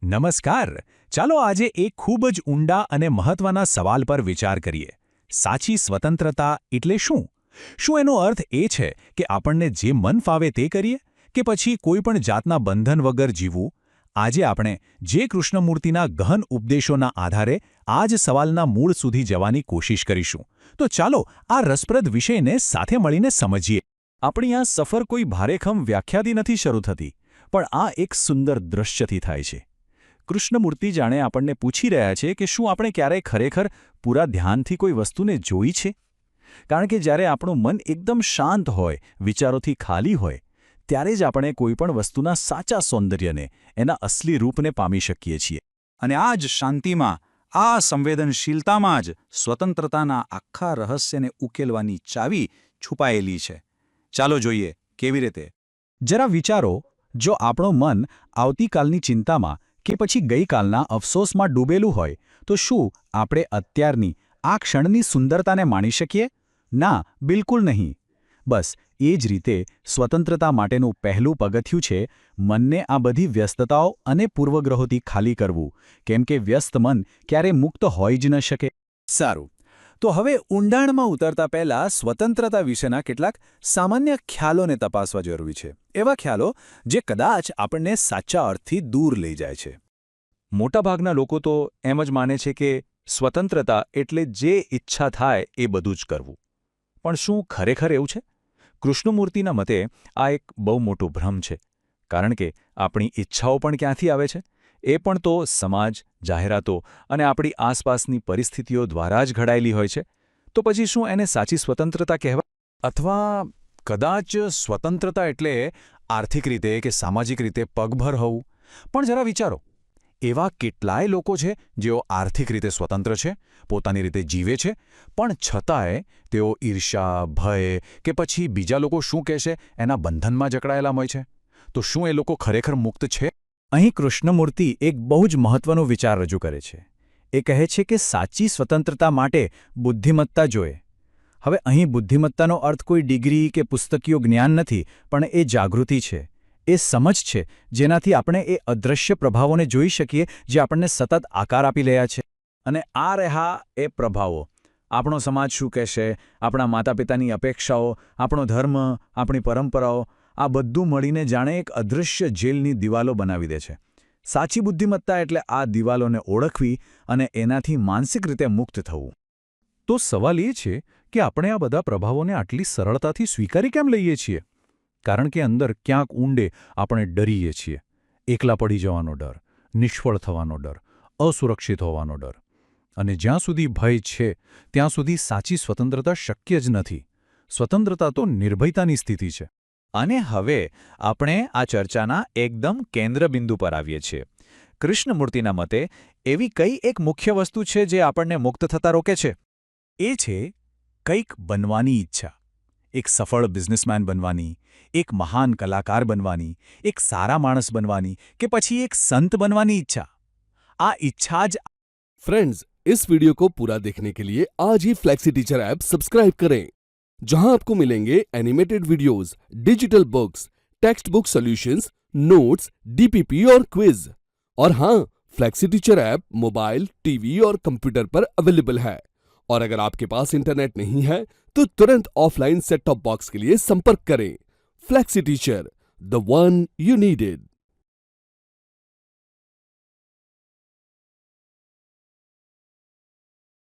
નમસ્કાર. ચાલો આજે એક ખૂબ જ ઊંડા અને મહત્વના સવાલ પર વિચાર કરીએ. સાચી સ્વતંત્રતા એટલે શું? શું એનો અર્થ એ છે કે આપણને જે મન ફાવે તે કરીએ કે પછી કોઈ પણ જાતના બંધન વગર જીવવું? આજે આપણે જે કૃષ્ણમૂર્તિના ગહન ઉપદેશોના આધારે આ જ સવાલના મૂળ સુધી જવાની કોશિશ કરીશું. તો ચાલો આ રસપ્રદ વિષયને સાથે મળીને સમજીએ. આપણી આ સફર કોઈ ભારેખમ વ્યાખ્યાથી નથી શરૂ થતી, પણ આ એક સુંદર દૃશ્યથી થાય છે. કૃષ્ણમૂર્તિ જાણે આપણને પૂછી રહ્યા છે કે શું આપણે ક્યારેય ખરેખર પૂરા ધ્યાનથી કોઈ વસ્તુને જોઈ છે? કારણ કે જ્યારે આપણું મન એકદમ શાંત હોય, વિચારોથી ખાલી હોય, ત્યારે જ આપણે કોઈપણ વસ્તુના સાચા સૌંદર્યને, એના અસલી રૂપને પામી શકીએ છીએ. અને આ જ શાંતિમાં, આ સંવેદનશીલતામાં જ સ્વતંત્રતાના આખા રહસ્યને ઉકેલવાની ચાવી છુપાયેલી છે. ચાલો જોઈએ કેવી રીતે. જરા વિચારો, જો આપણું મન આવતીકાલની ચિંતામાં કે પછી ગઈકાલના અફસોસમાં ડૂબેલું હોય, તો શું આપણે અત્યારની આ ક્ષણની સુંદરતાને માણી શકીએ? ના, બિલકુલ નહીં. બસ એ જ રીતે સ્વતંત્રતા માટેનું પહેલું પગથિયું છે મનને આ બધી વ્યસ્તતાઓ અને પૂર્વગ્રહોથી ખાલી કરવું, કેમ કે વ્યસ્ત મન ક્યારે મુક્ત હોઈ જ ન શકે. સારું, તો હવે ઊંડાણમાં ઉતરતા પહેલાં સ્વતંત્રતા વિશેના કેટલાક સામાન્ય ખ્યાલોને તપાસવા જરૂરી છે. એવા ખ્યાલો જે કદાચ આપણને સાચા અર્થથી દૂર લઈ જાય છે. મોટાભાગના લોકો તો એમ જ માને છે કે સ્વતંત્રતા એટલે જે ઈચ્છા થાય એ બધું જ કરવું. પણ શું ખરેખર એવું છે? કૃષ્ણમૂર્તિના મતે આ એક બહુ મોટો ભ્રમ છે. કારણ કે આપણી ઈચ્છાઓ પણ ક્યાંથી આવે છે? એ પણ તો સમાજ, જાહેરાતો અને આપણી આસપાસની પરિસ્થિતિઓ દ્વારા જ ઘડાયેલી હોય છે. તો પછી શું એને સાચી સ્વતંત્રતા કહેવાય? અથવા કદાચ સ્વતંત્રતા એટલે આર્થિક રીતે કે સામાજિક રીતે પગભર હોવું? પણ જરા વિચારો, એવા કેટલાય લોકો છે જેઓ આર્થિક રીતે સ્વતંત્ર છે, પોતાની રીતે જીવે છે, પણ છતાંય તેઓ ઈર્ષ્યા, ભય કે પછી બીજા લોકો શું કહેશે એના બંધનમાં જકડાયેલા હોય છે. તો શું એ લોકો ખરેખર મુક્ત છે? અહીં કૃષ્ણમૂર્તિ એક બહુ જ મહત્વનો વિચાર રજૂ કરે છે. એ કહે છે કે સાચી સ્વતંત્રતા માટે બુદ્ધિમત્તા જોઈએ. હવે અહીં બુદ્ધિમત્તાનો અર્થ કોઈ ડિગ્રી કે પુસ્તકીય જ્ઞાન નથી, પણ એ જાગૃતિ છે. એ સમજ છે જેનાથી આપણે એ અદૃશ્ય પ્રભાવોને જોઈ શકીએ જે આપણને સતત આકાર આપી રહ્યા છે. અને આ રહ્યા એ પ્રભાવો. આપણો સમાજ શું કહેશે, આપણા માતા પિતાની અપેક્ષાઓ, આપણો ધર્મ, આપણી પરંપરાઓ, આ બધું મળીને જાણે એક અદૃશ્ય જેલની દિવાલો બનાવી દે છે. સાચી બુદ્ધિમત્તા એટલે આ દિવાલોને ઓળખવી અને એનાથી માનસિક રીતે મુક્ત થવું. તો સવાલ એ છે કે આપણે આ બધા પ્રભાવોને આટલી સરળતાથી સ્વીકારી કેમ લઈએ છીએ? કારણ કે અંદર ક્યાંક ઊંડે આપણે ડરીએ છીએ. એકલા પડી જવાનો ડર, નિષ્ફળ થવાનો ડર, અસુરક્ષિત હોવાનો ડર. અને જ્યાં સુધી ભય છે ત્યાં સુધી સાચી સ્વતંત્રતા શક્ય જ નથી. સ્વતંત્રતા તો નિર્ભયતાની સ્થિતિ છે. અને હવે આપણે આ ચર્ચાના એકદમ કેન્દ્રબિંદુ પર આવીએ છીએ. કૃષ્ણમૂર્તિના મતે એવી કઈ એક મુખ્ય વસ્તુ છે જે આપણને મુક્ત થતા રોકે છે? એ છે કંઈક બનવાની ઈચ્છા. એક સફળ બિઝનેસમેન બનવાની, એક મહાન કલાકાર બનવાની, એક સારા માણસ બનવાની કે પછી એક સંત બનવાની ઈચ્છા. આ ઈચ્છા જ. फ्रेंड्स, इस वीडियो को पूरा देखने के लिए आज ही फ्लेक्सी टीचर ऐप सब्सक्राइब करें, जहां आपको मिलेंगे animated videos, digital books, text book solutions, notes, DPP और क्विज. और हाँ, flexi teacher app mobile, TV और कंप्यूटर पर अवेलेबल है. और अगर आपके पास इंटरनेट नहीं है तो तुरंत ऑफलाइन सेट टॉप बॉक्स के लिए संपर्क करें. Flexi teacher, the one you needed.